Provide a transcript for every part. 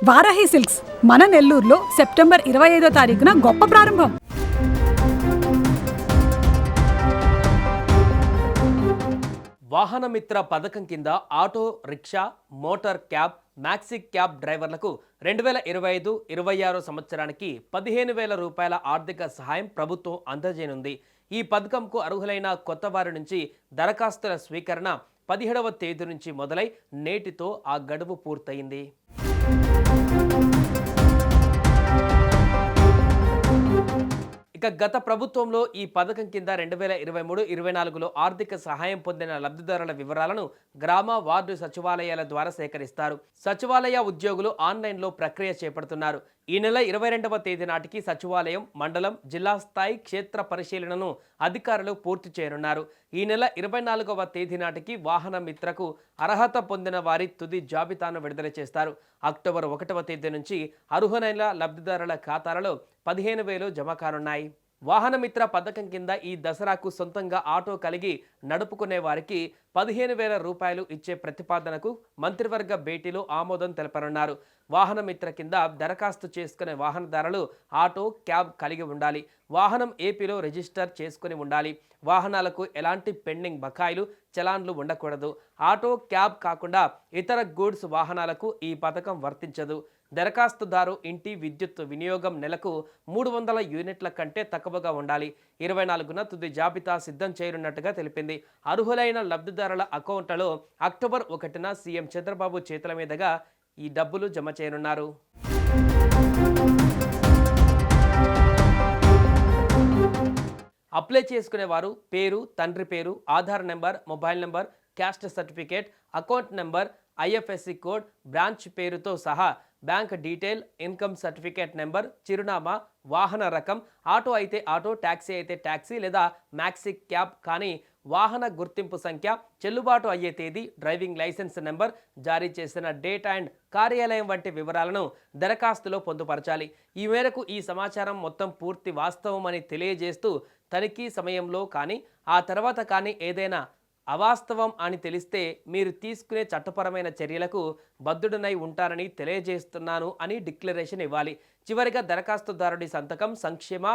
Varahi silks మన నెల్లూరులో September 25వ తారీఖున గొప్ప ప్రారంభం. వాహనమిత్ర పథకం కింద auto rickshaw, motor cab, maxi cab డ్రైవర్లకు 2025-26 సంవత్సరానికి 15,000 రూపాయల ఆర్థిక సహాయం ప్రభుత్వం అందజేయనుంది. ఈ పథకంకు అర్హులైన కొత్త వారి నుంచి దరఖాస్తుల స్వీకరణ 17వ తేదీ నుంచి మొదలై నేటితో ఆ గడువు పూర్తయింది. ఇక గత ప్రభుత్వంలో ఈ పథకం కింద 2023-24లో ఆర్థిక సహాయం పొందిన లబ్ధిదారుల వివరాలను గ్రామ వార్డు సచివాలయాల ద్వారా సేకరిస్తారు. సచివాలయ ఉద్యోగులు ఆన్లైన్లో ప్రక్రియ చేపడుతున్నారు. ఈ నెల 22వ తేదీ నాటికి సచివాలయం, మండలం, జిల్లా స్థాయి క్షేత్ర పరిశీలనను అధికారులు పూర్తి చేయనున్నారు. ఈ నెల 24వ తేదీ నాటికి వాహన మిత్రకు అర్హత పొందిన వారి తుది జాబితాను విడుదల చేస్తారు. అక్టోబర్ 1వ తేదీ నుంచి అర్హులైన లబ్ధిదారుల ఖాతాలలో 15,000 జమ కానున్నాయి. వాహనమిత్ర పథకం కింద ఈ దసరాకు సొంతంగా ఆటో కలిగి నడుపుకునే వారికి 15,000 రూపాయలు ఇచ్చే ప్రతిపాదనకు మంత్రివర్గ భేటీలో ఆమోదం తెలపనున్నారు. వాహనమిత్ర కింద దరఖాస్తు చేసుకునే వాహనదారులు ఆటో, క్యాబ్ కలిగి ఉండాలి. వాహనం ఏపీలో రిజిస్టర్ చేసుకుని ఉండాలి. వాహనాలకు ఎలాంటి పెండింగ్ బకాయిలు, చలాన్లు ఉండకూడదు. ఆటో, క్యాబ్ కాకుండా ఇతర గూడ్స్ వాహనాలకు ఈ పథకం వర్తించదు. దరఖాస్తుదారు ఇంటి విద్యుత్ వినియోగం నెలకు 300 యూనిట్ల కంటే తక్కువగా ఉండాలి. 24న తుది జాబితా సిద్ధం చేయనున్నట్టుగా తెలిపింది. అర్హులైన లబ్ధిదారుల అకౌంట్లలో అక్టోబర్ 1న సీఎం చంద్రబాబు చేతుల మీదుగా ఈ డబ్బులు జమ చేయనున్నారు. అప్లై చేసుకునే వారు పేరు, తండ్రి పేరు, Aadhaar number, mobile number, caste certificate, account number, IFSC code, branch పేరుతో సహా bank detail, income certificate number, చిరునామా, వాహన రకం, ఆటో అయితే ఆటో, ట్యాక్సీ అయితే ట్యాక్సీ లేదా మ్యాక్సీ క్యాబ్ కానీ వాహన గుర్తింపు సంఖ్య, చెల్లుబాటు అయ్యే తేదీ, డ్రైవింగ్ లైసెన్స్ నెంబర్, జారీ చేసిన డేట్ అండ్ కార్యాలయం వంటి వివరాలను దరఖాస్తులో పొందుపరచాలి. ఈ మేరకు ఈ సమాచారం మొత్తం పూర్తి వాస్తవం అని తెలియజేస్తూ తనిఖీ సమయంలో కానీ ఆ తర్వాత కానీ ఏదైనా అవాస్తవం అని తెలిస్తే మీరు తీసుకునే చట్టపరమైన చర్యలకు బద్ధుడనై ఉంటారని తెలియజేస్తున్నాను అని డిక్లరేషన్ ఇవ్వాలి. చివరిగా దరఖాస్తుదారుడి సంతకం, సంక్షేమ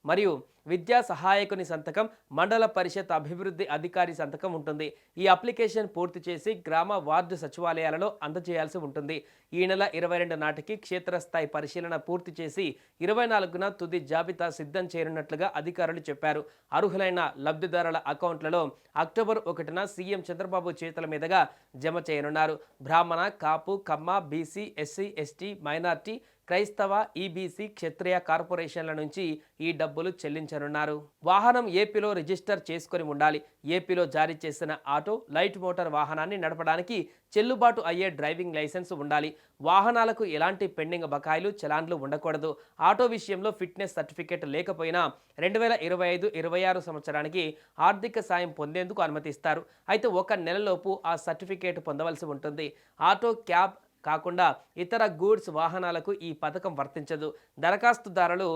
మరియు విద్యా సహాయకుని సంతకం, మండల పరిషత్ అభివృద్ధి అధికారి సంతకం ఉంటుంది. ఈ అప్లికేషన్ పూర్తి చేసి గ్రామ వార్డు సచివాలయాలలో అందజేయాల్సి ఉంటుంది. ఈ నెల 22 నాటికి క్షేత్రస్థాయి పరిశీలన పూర్తి చేసి 24న తుది జాబితా సిద్ధం చేయనున్నట్లుగా అధికారులు చెప్పారు. అర్హులైన లబ్ధిదారుల అకౌంట్లలో అక్టోబర్ 1న సీఎం చంద్రబాబు చేతుల మీదుగా జమ చేయనున్నారు. బ్రాహ్మణ, కాపు, కమ్మ, బీసీ, ఎస్సీ, ఎస్టీ, మైనార్టీ, క్రైస్తవ, ఈబీసీ, క్షత్రియ కార్పొరేషన్ల నుంచి ఈ డబ్బులు చెల్లించనున్నారు. వాహనం ఏపీలో రిజిస్టర్ చేసుకుని ఉండాలి. ఏపీలో జారీ చేసిన ఆటో, లైట్ మోటార్ వాహనాన్ని నడపడానికి చెల్లుబాటు అయ్యే డ్రైవింగ్ లైసెన్స్ ఉండాలి. వాహనాలకు ఎలాంటి పెండింగ్ బకాయిలు, చలాన్లు ఉండకూడదు. ఆటో విషయంలో ఫిట్నెస్ సర్టిఫికేట్ లేకపోయినా 2025-26 సంవత్సరానికి ఆర్థిక సాయం పొందేందుకు అనుమతిస్తారు. అయితే 1 నెలలోపు ఆ సర్టిఫికేట్ పొందవలసి ఉంటుంది. ఆటో, క్యాబ్ కాకుండా ఇతర గూడ్స్ వాహనాలకు ఈ పథకం వర్తించదు. దరఖాస్తుదారులు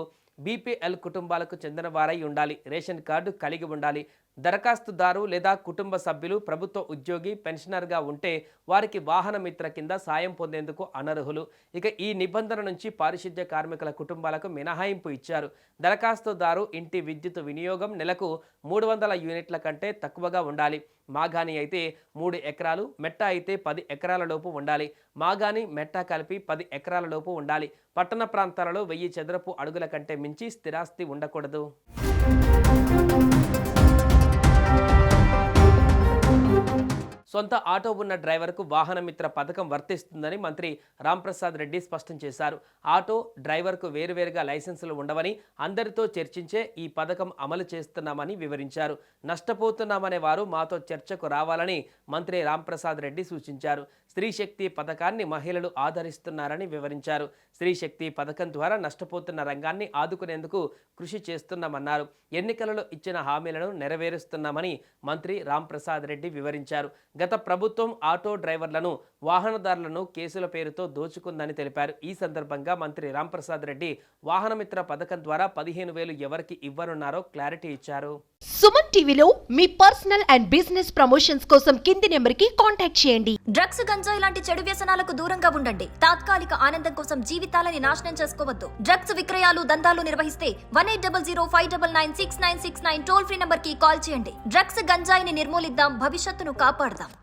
బీపీఎల్ కుటుంబాలకు చెందిన వారై ఉండాలి. రేషన్ కార్డు కలిగి ఉండాలి. దరఖాస్తుదారు లేదా కుటుంబ సభ్యులు ప్రభుత్వ ఉద్యోగి, పెన్షనర్గా ఉంటే వారికి వాహన మిత్ర కింద సాయం పొందేందుకు అనర్హులు. ఇక ఈ నిబంధన నుంచి పారిశుద్ధ్య కార్మికుల కుటుంబాలకు మినహాయింపు ఇచ్చారు. దరఖాస్తుదారు ఇంటి విద్యుత్ వినియోగం నెలకు 300 యూనిట్ల కంటే తక్కువగా ఉండాలి. మాగాని అయితే 3 ఎకరాలు, మెట్ట అయితే 10 ఎకరాల లోపు ఉండాలి. మాగాని, మెట్ట కలిపి 10 ఎకరాల లోపు ఉండాలి. పట్టణ ప్రాంతాలలో 1000 చదరపు అడుగుల కంటే మించి స్థిరాస్తి ఉండకూడదు. సొంత ఆటో ఉన్న డ్రైవర్కు వాహనమిత్ర పథకం వర్తిస్తుందని మంత్రి రాంప్రసాద్ రెడ్డి స్పష్టం చేశారు. ఆటో డ్రైవర్కు వేరువేరుగా లైసెన్సులు ఉండవని, అందరితో చర్చించే ఈ పథకం అమలు చేస్తున్నామని వివరించారు. నష్టపోతున్నామనే వారు మాతో చర్చకు రావాలని మంత్రి రాంప్రసాద్ రెడ్డి సూచించారు. స్త్రీ శక్తి పథకాన్ని మహిళలు ఆదరిస్తున్నారని వివరించారు. స్త్రీ శక్తి పథకం ద్వారా నష్టపోతున్న రంగాన్ని ఆదుకునేందుకు కృషి చేస్తున్నామన్నారు. ఎన్నికలలో ఇచ్చిన హామీలను నెరవేరుస్తున్నామని మంత్రి రాంప్రసాద్ రెడ్డి వివరించారు. గత ప్రభుత్వం ఆటో డ్రైవర్లను, వాహనదారులను కేసుల పేరుతో దోచుకుందని తెలిపారు. ఈ సందర్భంగా మంత్రి రాంప్రసాద్ రెడ్డి వాహనమిత్ర పథకం ద్వారా 15,000 ఎవరికి ఇవ్వనున్నారో క్లారిటీ ఇచ్చారు. సుమన్ టీవీలో మీ పర్సనల్ అండ్ బిజినెస్ ప్రమోషన్స్ కోసం కింది నెంబర్కి కాంటాక్ట్ చేయండి. డ్రగ్స్, గంజాయి గంజాయి లాంటి చెడు వ్యసనాలకు దూరంగా ఉండండి. తాత్కాలిక ఆనందం కోసం జీవితాలని నాశనం చేసుకోవద్దు. డ్రగ్స్ విక్రయాలు దందాలు నిర్వహిస్తే 1800-599-6969 టోల్ ఫ్రీ నంబర్ కి కాల్ చేయండి. డ్రగ్స్ గంజాయిని నిర్మూలిద్దాం, భవిష్యత్తును కాపాడదాం.